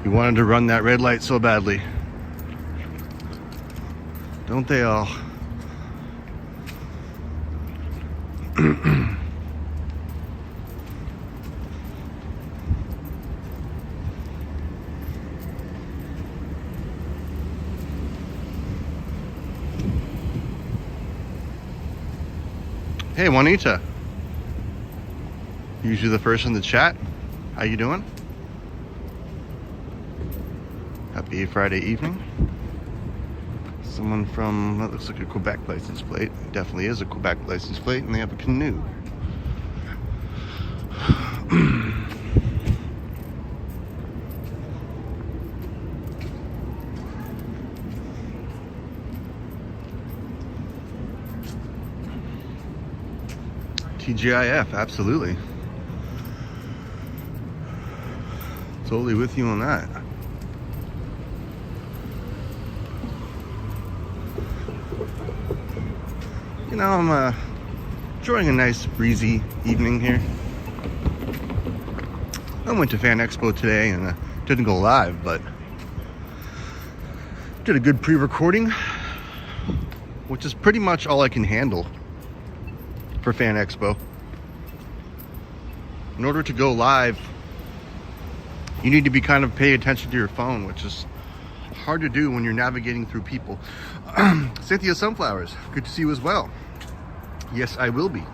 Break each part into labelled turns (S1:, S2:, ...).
S1: You wanted to run that red light so badly. Don't they all? Hey, Juanita. Usually the first in the chat. How you doing? Happy Friday evening. Someone from, that looks like a Quebec license plate. Definitely is a Quebec license plate, and they have a canoe. TGIF, absolutely. Totally with you on that. You know, I'm enjoying a nice breezy evening here. I went to Fan Expo today and didn't go live, but did a good pre-recording, which is pretty much all I can handle for Fan Expo. In order to go live, you need to be kind of pay attention to your phone, which is hard to do when you're navigating through people. Cynthia Sunflowers, good to see you as well. Yes, I will be.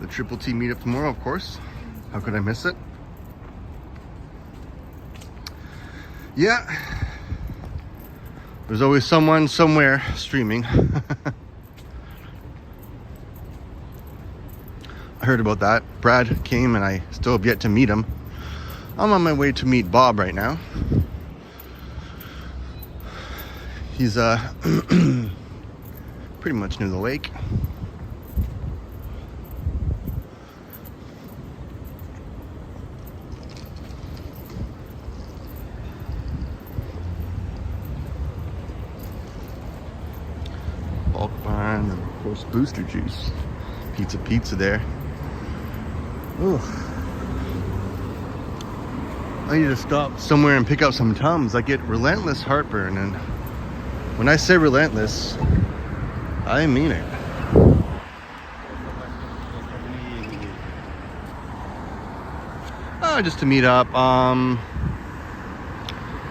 S1: The Triple T meetup tomorrow, of course. How could I miss it? Yeah. There's always someone somewhere streaming. I heard about that. Brad came and I still have yet to meet him. I'm on my way to meet Bob right now. He's pretty much near the lake. Bulk Barn, and of course Booster Juice. Pizza there. Ooh. I need to stop somewhere and pick up some Tums. I get relentless heartburn, and when I say relentless, I mean it. Just to meet up.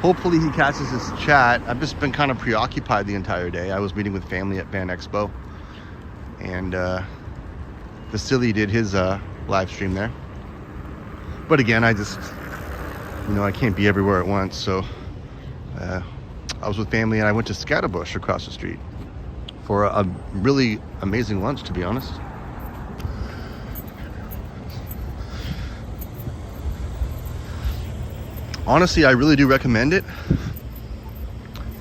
S1: Hopefully he catches this chat. I've just been kind of preoccupied the entire day. I was meeting with family at Fan Expo, and Vasily did his live stream there. But again, I just, I can't be everywhere at once. So I was with family and I went to Scatterbush across the street for a really amazing lunch, to be honest. Honestly, I really do recommend it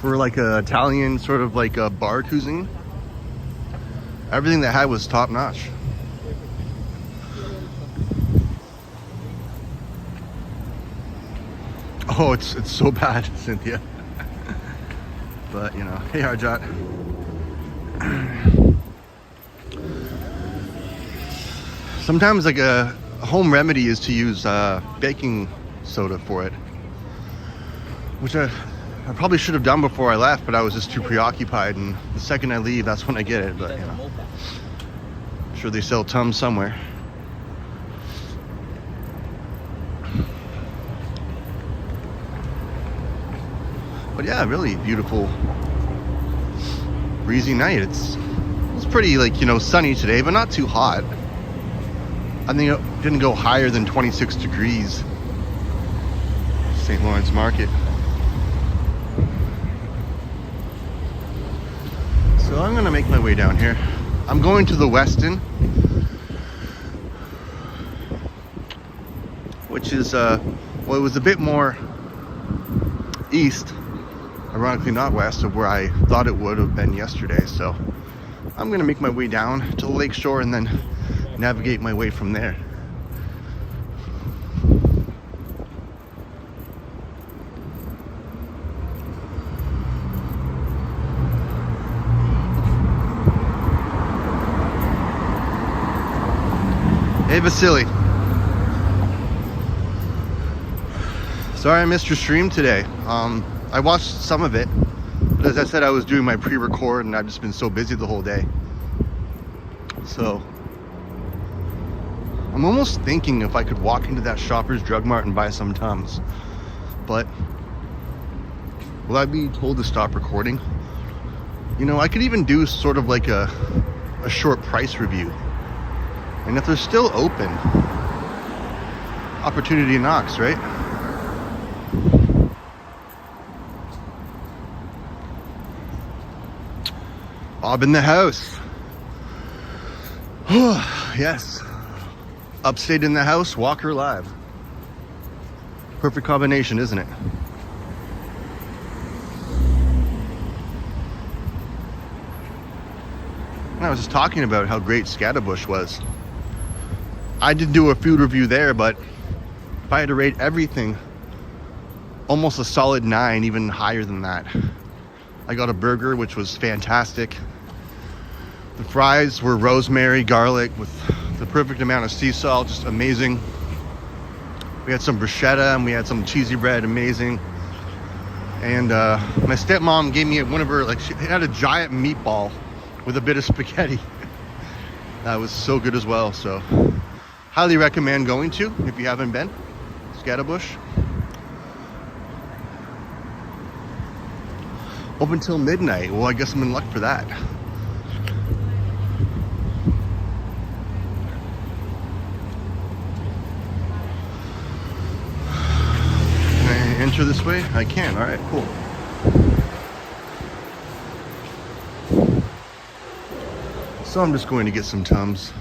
S1: for like a Italian sort of like a bar cuisine. Everything they had was top notch. Oh, it's so bad, Cynthia. But hey Harjot. Sometimes like a home remedy is to use baking soda for it, which I probably should have done before I left, but I was just too preoccupied, and the second I leave, that's when I get it. But I'm sure they sell Tums somewhere. But yeah, really beautiful breezy night. It's pretty sunny today, but not too hot. I think it didn't go higher than 26 degrees. St. Lawrence Market. So I'm gonna make my way down here. I'm going to the Westin, which is it was a bit more east, ironically not west of where I thought it would have been yesterday. So I'm gonna make my way down to the lake shore and then navigate my way from there. Hey Vasily. Sorry I missed your stream today. I watched some of it, but as I said, I was doing my pre-record and I've just been so busy the whole day. So I'm almost thinking if I could walk into that Shoppers Drug Mart and buy some Tums, but will I be told to stop recording? You know, I could even do sort of like a short price review, and if they're still open, opportunity knocks, right? Bob in the house. Yes. Upstate in the house, Walker live. Perfect combination, isn't it? And I was just talking about how great Scatterbush was. I did do a food review there, but if I had to rate everything, almost a solid 9, even higher than that. I got a burger, which was fantastic. The fries were rosemary, garlic, with the perfect amount of sea salt, just amazing. We had some bruschetta and we had some cheesy bread, amazing. And my stepmom gave me one of her, like, she had a giant meatball with a bit of spaghetti. That was so good as well. So highly recommend going to if you haven't been. Scatterbush. Open till midnight. Well, I guess I'm in luck for that. Can I enter this way? I can. All right, cool. So I'm just going to get some Tums.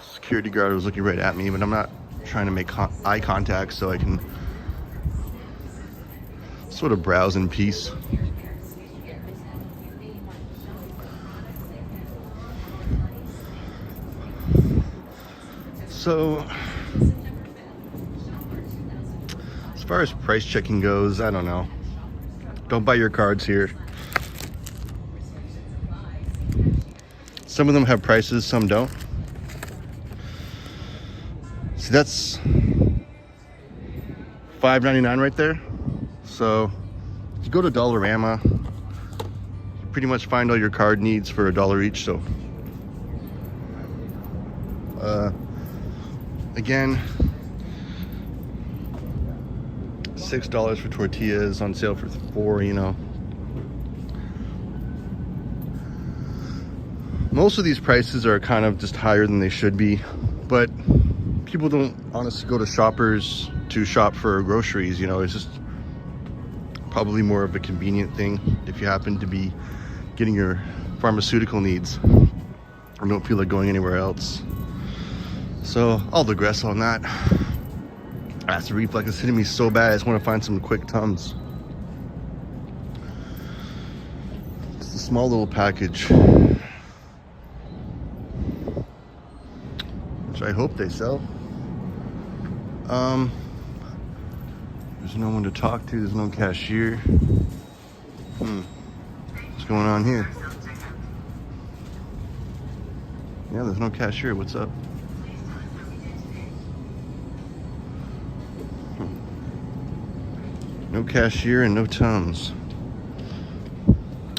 S1: Security guard was looking right at me, but I'm not trying to make eye contact so I can sort of browse in peace. So as far as price checking goes, I don't know. Don't buy your cards here. Some of them have prices, some don't. See, that's $5.99 right there. So if you go to Dollarama, you pretty much find all your card needs for $1 each. So again, $6 for tortillas, on sale for $4, you know. Most of these prices are kind of just higher than they should be, but people don't honestly go to Shoppers to shop for groceries, you know. It's just probably more of a convenient thing if you happen to be getting your pharmaceutical needs or don't feel like going anywhere else. So I'll digress on that. Acid reflux is hitting me so bad, I just want to find some quick Tums. It's a small little package, which I hope they sell. There's no one to talk to, there's no cashier. What's going on here? Yeah, there's no cashier, what's up? No cashier and no Tums.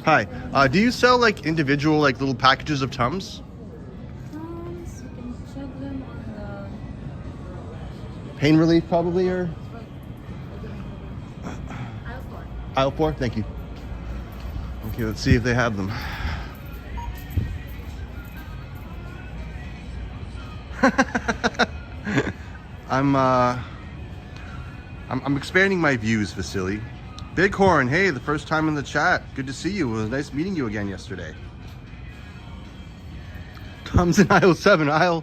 S1: Hi, do you sell like individual like little packages of Tums?
S2: Tums, you can check them on the
S1: Pain relief probably, or?
S2: aisle 4.
S1: Aisle 4, thank you. Okay, let's see if they have them. I'm expanding my views, Vasily. Bighorn, hey, the first time in the chat. Good to see you. It was nice meeting you again yesterday. Tums in aisle 7, aisle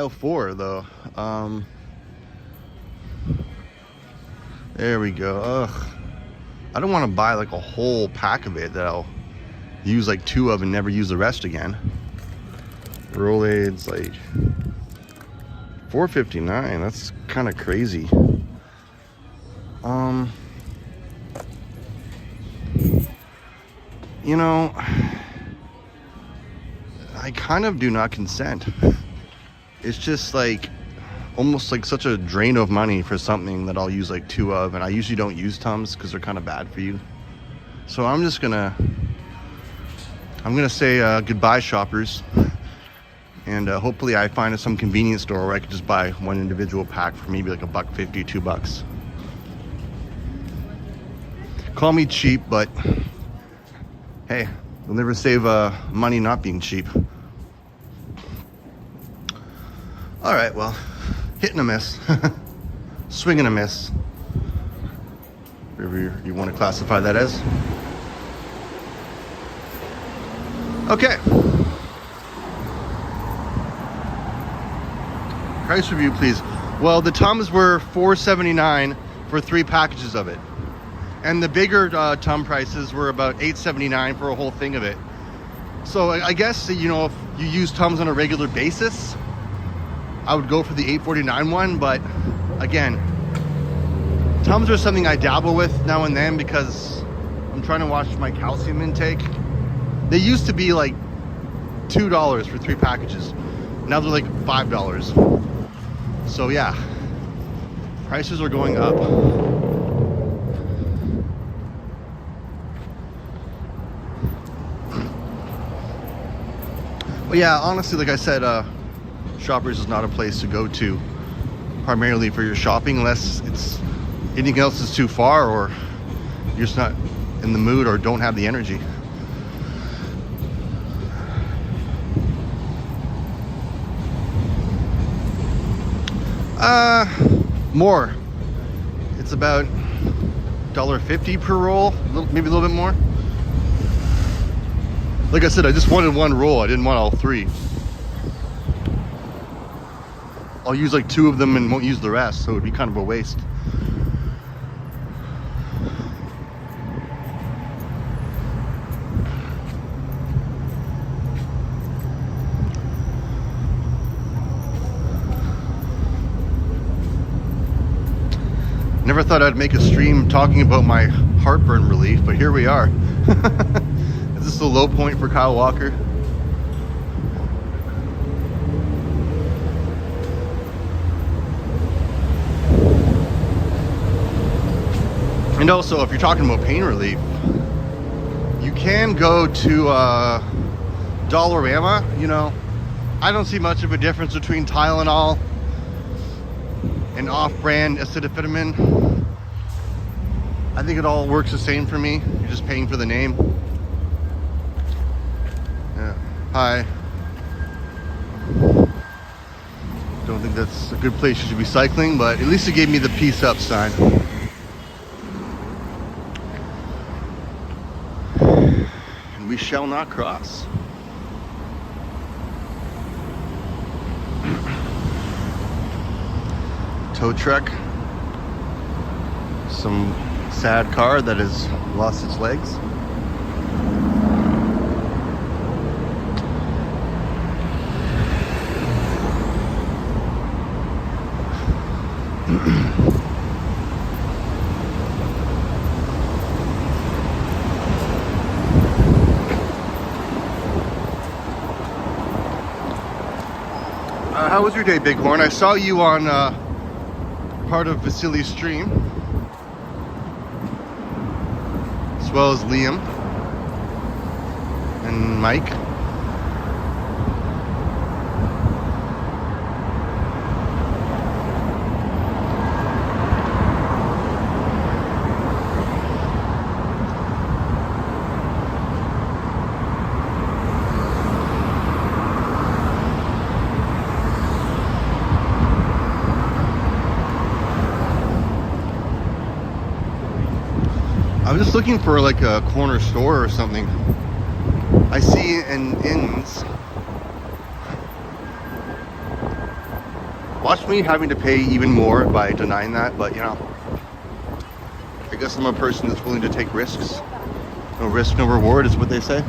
S1: 4 though. There we go. Ugh. I don't want to buy like a whole pack of it that I'll use like 2 of and never use the rest again. Rolaids, like $4.59. That's kind of crazy. You know, I kind of do not consent. It's just like almost like such a drain of money for something that I'll use like 2 of, and I usually don't use Tums because they're kind of bad for you. So I'm gonna say goodbye, shoppers, and hopefully I find some convenience store where I could just buy one individual pack for maybe like $1.50, $2. Call me cheap, but hey, you'll never save money not being cheap. All right, well, hit and a miss, swing and a miss, whatever you want to classify that as. Okay. Price review, please. Well, the Tums were $4.79 for 3 packages of it. And the bigger Tum prices were about $8.79 for a whole thing of it. So I guess, you know, if you use Tums on a regular basis, I would go for the $8.49 one. But again, Tums are something I dabble with now and then because I'm trying to watch my calcium intake. They used to be like $2 for 3 packages. Now they're like $5. So yeah, prices are going up. But yeah, honestly, like I said, Shoppers is not a place to go to primarily for your shopping unless it's anything else is too far or you're just not in the mood or don't have the energy. More. It's about $1.50 per roll, maybe a little bit more. Like I said, I just wanted 1 roll. I didn't want all 3. I'll use like 2 of them and won't use the rest, so it'd be kind of a waste. Never thought I'd make a stream talking about my heartburn relief, but here we are. Is this the low point for Kyle Walker? And also, if you're talking about pain relief, you can go to Dollarama. You know, I don't see much of a difference between Tylenol and off-brand acetaminophen. I think it all works the same for me. You're just paying for the name. Yeah. Hi. Don't think that's a good place you should be cycling, but at least it gave me the peace up sign. And we shall not cross. Tow truck. Some sad car that has lost its legs. How was your day, Bighorn? I saw you on part of Vasily's stream, as well as Liam and Mike. I'm just looking for like a corner store or something. I see an Inns. Watch me having to pay even more by denying that, but you know, I guess I'm a person that's willing to take risks. No risk, no reward is what they say.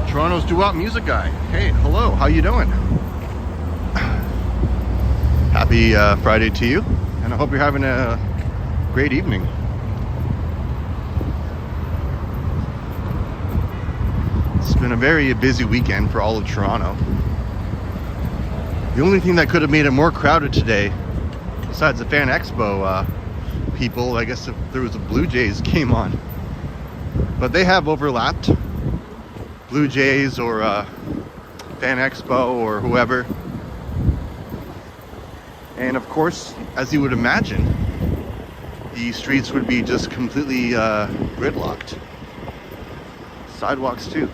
S1: Toronto's doo-wop music guy. Hey, hello, how you doing? Happy Friday to you. And I hope you're having a great evening. It's been a very busy weekend for all of Toronto. The only thing that could have made it more crowded today, besides the Fan Expo people, I guess if there was a Blue Jays game on. But they have overlapped. Blue Jays or Fan Expo or whoever. And of course, as you would imagine, the streets would be just completely gridlocked. Sidewalks too.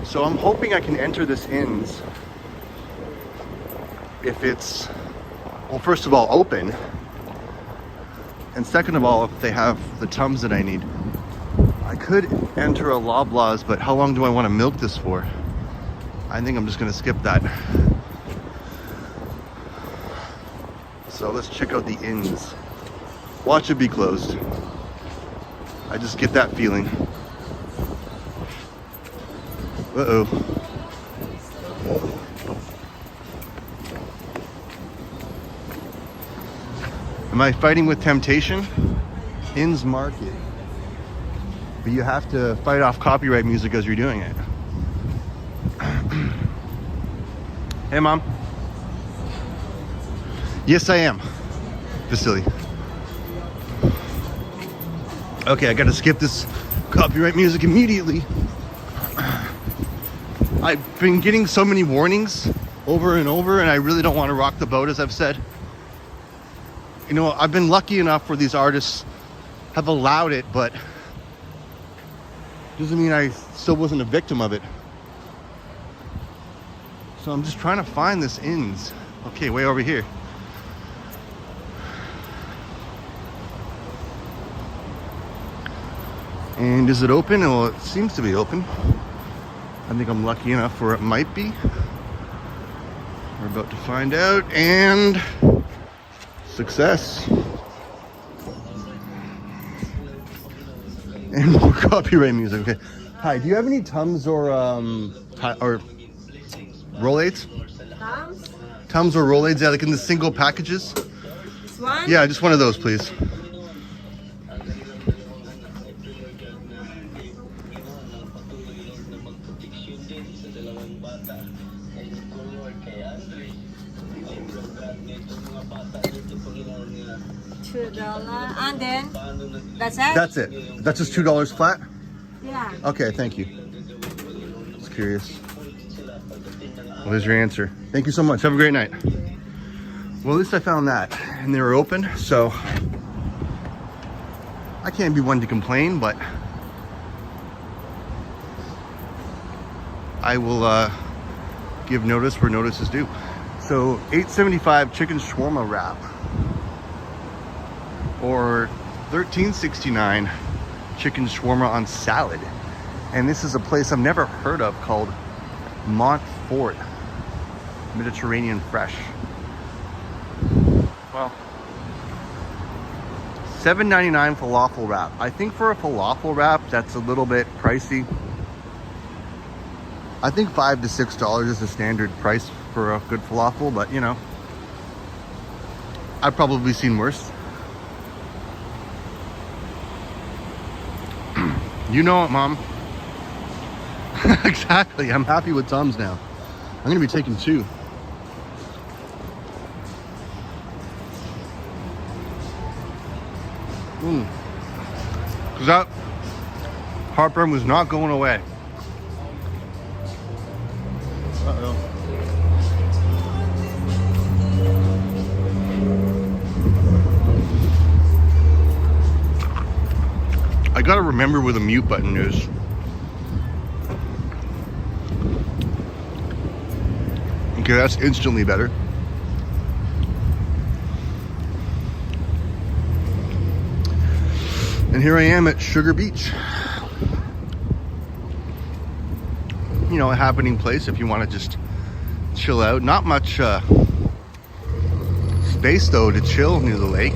S1: So I'm hoping I can enter this Inns if it's, well, first of all, open, and second of all, if they have the Tums that I need. I could enter a Loblaws, but how long do I want to milk this for? I think I'm just going to skip that. So let's check out the Inns. Watch it be closed. I just get that feeling. Uh-oh. Am I fighting with temptation? Inns Market. But you have to fight off copyright music as you're doing it. Hey, Mom. Yes, I am. Vasily. Okay, I gotta skip this copyright music immediately. I've been getting so many warnings over and over, and I really don't want to rock the boat, as I've said. You know, I've been lucky enough where these artists have allowed it, but doesn't mean I still wasn't a victim of it. So I'm just trying to find this Inns. Okay, way over here. And is it open? Well, it seems to be open. I think I'm lucky enough where it might be. We're about to find out, and success. And more copyright music. Okay. Hi, do you have any Tums or Rolaids?
S2: Tums?
S1: Tums or Rolaids, yeah, like in the single packages?
S2: This one?
S1: Yeah, just one of those, please.
S2: $2, and then that's it?
S1: That's it. That's just $2 flat?
S2: Yeah.
S1: Okay, thank you. Just curious. Well, there's your answer. Thank you so much. Have a great night. Well, at least I found that. And they were open, so I can't be one to complain, but I will give notice where notice is due. So $8.75 chicken shawarma wrap, or $13.69 chicken shawarma on salad. And this is a place I've never heard of called Montfort Mediterranean Fresh. Well, $7.99 falafel wrap. I think for a falafel wrap, that's a little bit pricey. I think $5 to $6 is the standard price for a good falafel, but you know, I've probably seen worse. You know it, Mom. Exactly. I'm happy with Tums now. I'm gonna be taking 2. Because that heartburn was not going away. Uh-oh. I gotta remember where the mute button is. Okay, that's instantly better. And here I am at Sugar Beach. You know, a happening place if you want to just chill out. Not much space though to chill near the lake.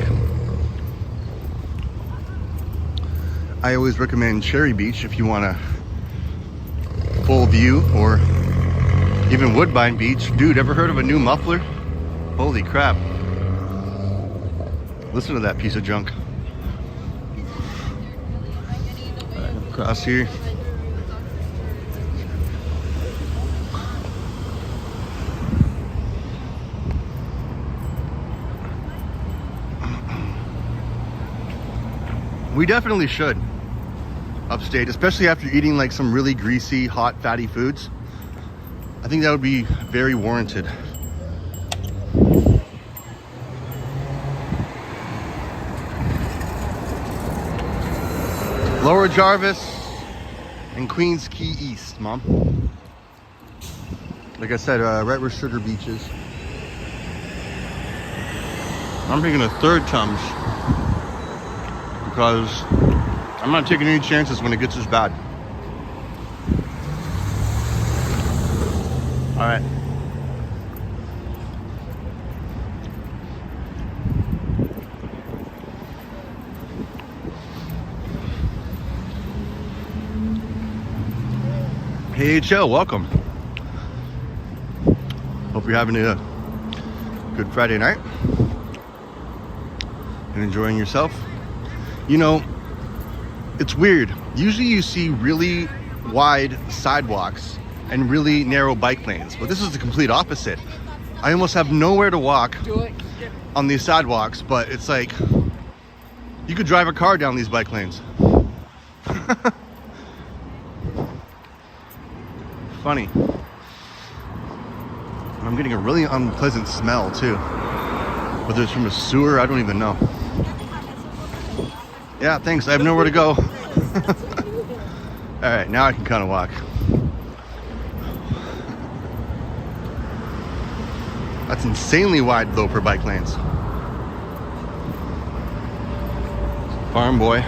S1: I always recommend Cherry Beach if you want a full view, or even Woodbine Beach. Dude, ever heard of a new muffler? Holy crap. Listen to that piece of junk. Across here. We definitely should upstate, especially after eating like some really greasy, hot, fatty foods. I think that would be very warranted. Lower Jarvis and Queens Key East, Mom. Like I said, right where Sugar Beach is. I'm taking a third Tums because I'm not taking any chances when it gets this bad. All right. Hey HL, welcome. Hope you're having a good Friday night and enjoying yourself. You know, it's weird. Usually you see really wide sidewalks and really narrow bike lanes, but this is the complete opposite. I almost have nowhere to walk on these sidewalks, but it's like you could drive a car down these bike lanes. Funny. I'm getting a really unpleasant smell too. Whether it's from a sewer, I don't even know. Yeah, thanks. I have nowhere to go. All right, now I can kind of walk. That's insanely wide though for bike lanes. Farm boy.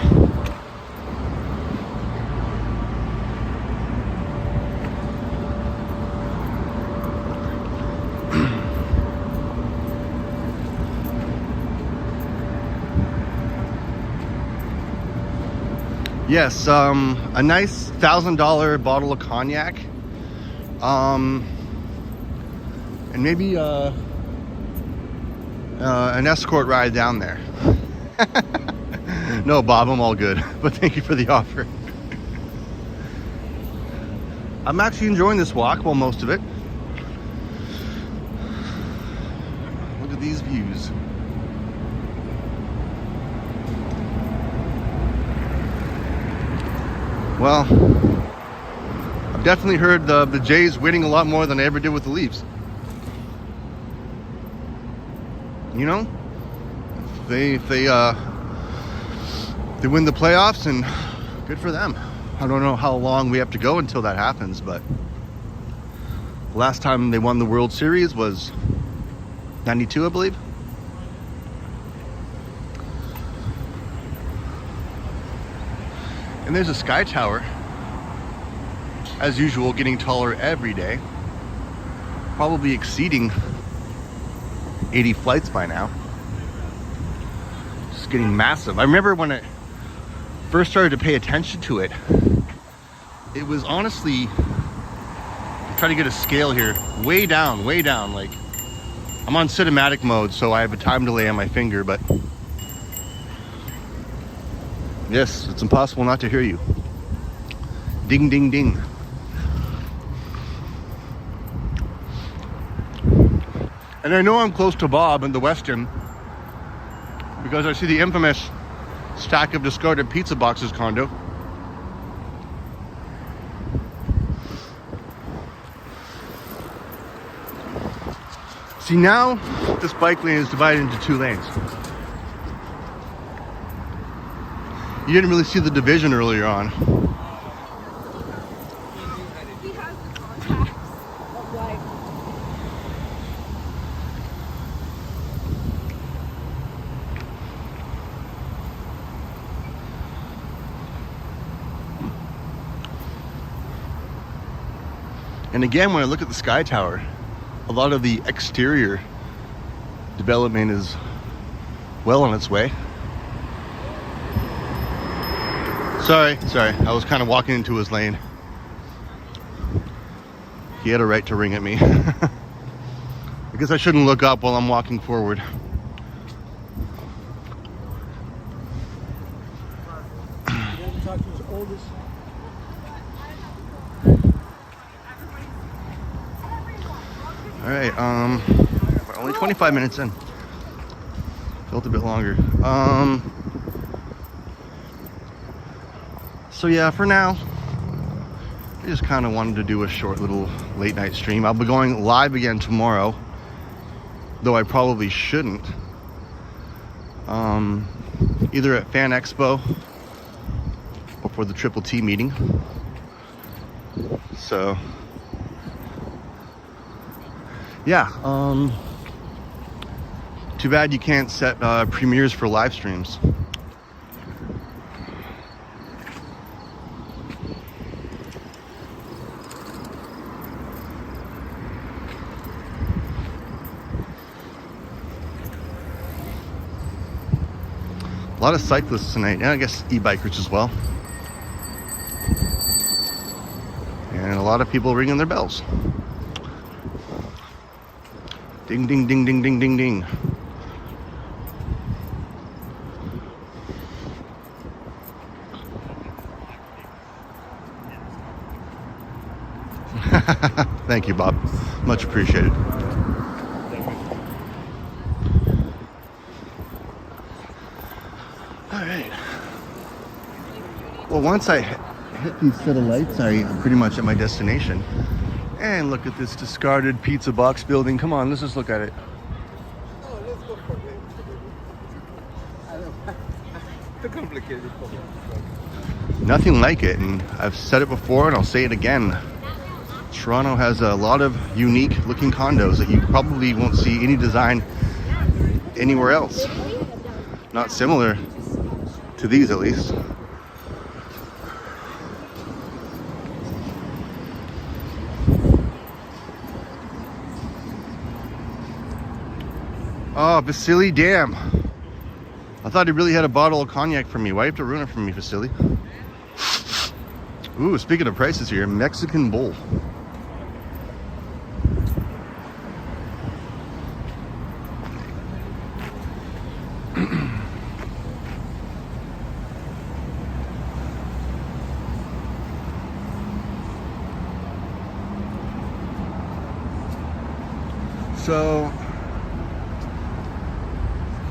S1: Yes, a nice $1,000 bottle of cognac, and maybe an escort ride down there. No, Bob, I'm all good, but thank you for the offer. I'm actually enjoying this walk, well, most of it. Look at these views. Well, I've definitely heard the Jays winning a lot more than I ever did with the Leafs. You know, they win the playoffs, and good for them. I don't know how long we have to go until that happens, but the last time they won the World Series was 92, I believe. And there's a sky tower, as usual, getting taller every day, probably exceeding 80 flights by now. Just getting massive. I remember when I first started to pay attention to it, it was honestly, I'm trying to get a scale here, way down, like I'm on cinematic mode, so I have a time delay on my finger, but yes, it's impossible not to hear you. Ding, ding, ding. And I know I'm close to Bob in the Westin because I see the infamous stack of discarded pizza boxes condo. See, now this bike lane is divided into 2 lanes. You didn't really see the division earlier on. And again, when I look at the Sky Tower, a lot of the exterior development is well on its way. Sorry, I was kind of walking into his lane. He had a right to ring at me. I guess I shouldn't look up while I'm walking forward. All right, we're only 25 minutes in. Felt a bit longer. So yeah, for now, I just kind of wanted to do a short little late night stream. I'll be going live again tomorrow, though I probably shouldn't. Either at Fan Expo or for the Triple T meeting. So yeah, too bad you can't set premieres for live streams. A lot of cyclists tonight, and I guess e-bikers as well. And a lot of people ringing their bells. Ding, ding, ding, ding, ding, ding, ding. Thank you, Bob. Much appreciated. All right. Well, once I hit these set of lights, I'm pretty much at my destination. And look at this discarded pizza box building. Come on, let's just look at it.
S3: Oh, let's go for it. I don't know. Too complicated for me.
S1: Nothing like it, and I've said it before and I'll say it again. Toronto has a lot of unique looking condos that you probably won't see any design anywhere else. Not similar to these, at least. Oh, Vasily, damn. I thought he really had a bottle of cognac for me. Why do you have to ruin it for me, Vasily? Ooh, speaking of prices here, Mexican bowl. So,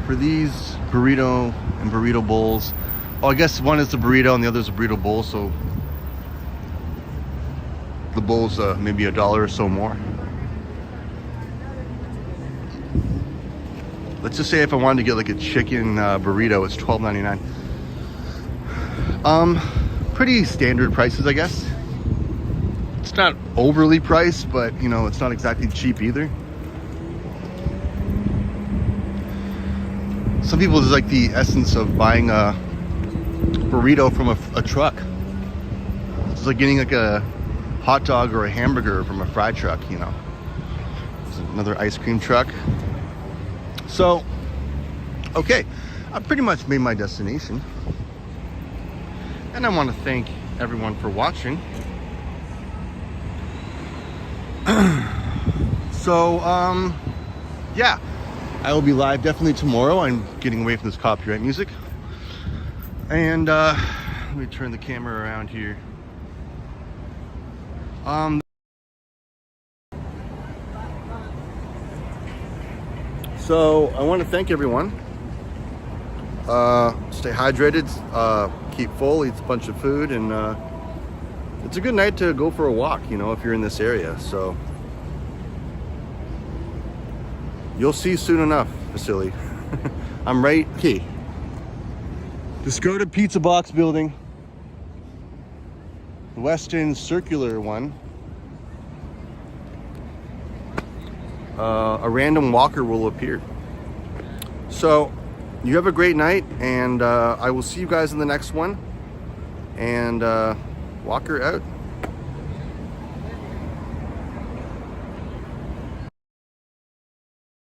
S1: for these burrito and burrito bowls, oh, I guess one is the burrito and the other is a burrito bowl, so the bowl's maybe $1 or so more. Let's just say if I wanted to get like a chicken burrito, it's $12.99. Pretty standard prices, I guess. It's not overly priced, but you know, it's not exactly cheap either. Some people just like the essence of buying a burrito from a truck. It's like getting like a hot dog or a hamburger from a fry truck, you know. There's another ice cream truck. So, okay, I pretty much made my destination. And I want to thank everyone for watching. So, yeah. I will be live definitely tomorrow. I'm getting away from this copyright music. And let me turn the camera around here. So I want to thank everyone. Stay hydrated, keep full, eat a bunch of food, and it's a good night to go for a walk, you know, if you're in this area. So you'll see soon enough, Vasily. I'm right here. Discarded pizza box building. The Weston circular one. A random walker will appear. So you have a great night, and I will see you guys in the next one. And walker out.